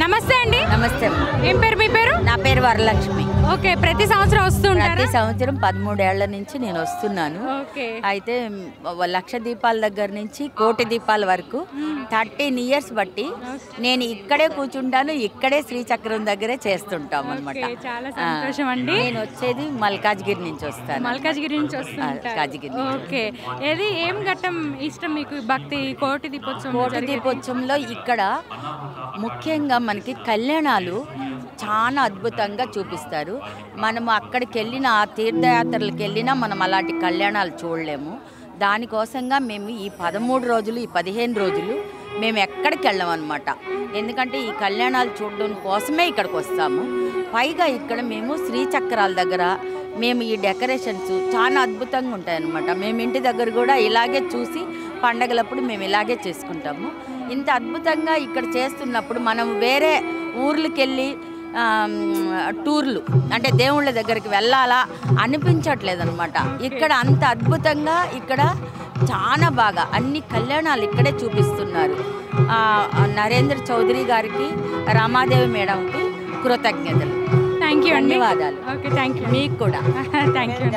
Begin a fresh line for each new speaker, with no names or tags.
నమస్తే అండి.
నమస్తే.
ఏం పేరు మీ పేరు?
నా పేరు వరలక్ష్మి.
ఓకే, ప్రతి సంవత్సరం వస్తుంటారా?
ప్రతి సంవత్సరం 13 ఏళ్ల నుంచి నేను వస్తున్నాను.
ఓకే.
అయితే లక్ష దీపాల దగ్గర నుంచి కోటి దీపాల వరకు 13 ఇయర్స్ బట్టి నేను ఇక్కడే కూర్చుంటాను, ఇక్కడే శ్రీచక్రం దగ్గరే చేస్తుంటాం అనమాట.
చాలా సంతోషం అండి.
నేను వచ్చేది మల్కాజ్గిరి నుంచి వస్తాను.
మల్కాజ్గిరి నుంచి వస్తాను. ఓకే, ఏది ఏం ఘట్టం ఇష్టం మీకు? భక్తి కోటి దీపోత్సవం.
కోటి దీపోత్సవంలో ఇక్కడ ముఖ్యంగా మనకి కళ్యాణాలు చాలా అద్భుతంగా చూపిస్తారు. మనము అక్కడికి వెళ్ళిన ఆ తీర్థయాత్రలకు వెళ్ళినా మనం అలాంటి కళ్యాణాలు చూడలేము. దానికోసంగా మేము ఈ 13 రోజులు, ఈ 15 రోజులు మేము ఎక్కడికి వెళ్ళామన్నమాట. ఎందుకంటే ఈ కళ్యాణాలు చూడడం కోసమే ఇక్కడికి వస్తాము. పైగా ఇక్కడ మేము శ్రీచక్రాల దగ్గర మేము ఈ డెకరేషన్స్ చాలా అద్భుతంగా ఉంటాయన్నమాట. మేము ఇంటి దగ్గర కూడా ఇలాగే చూసి పండగలప్పుడు మేము ఇలాగే చేసుకుంటాము. ఇంత అద్భుతంగా ఇక్కడ చేస్తున్నప్పుడు మనం వేరే ఊర్లకి వెళ్ళి టూర్లు అంటే దేవుళ్ళ దగ్గరికి వెళ్ళాలా అనిపించట్లేదు అనమాట. ఇక్కడ అంత అద్భుతంగా ఇక్కడ చాలా బాగా అన్ని కళ్యాణాలు ఇక్కడే చూపిస్తున్నారు. నరేంద్ర చౌదరి గారికి, రమాదేవి మేడంకి కృతజ్ఞతలు.
థ్యాంక్ యూ అండి.
ధన్యవాదాలు.
Okay, thank you.
మీకు కూడా
థ్యాంక్ యూ.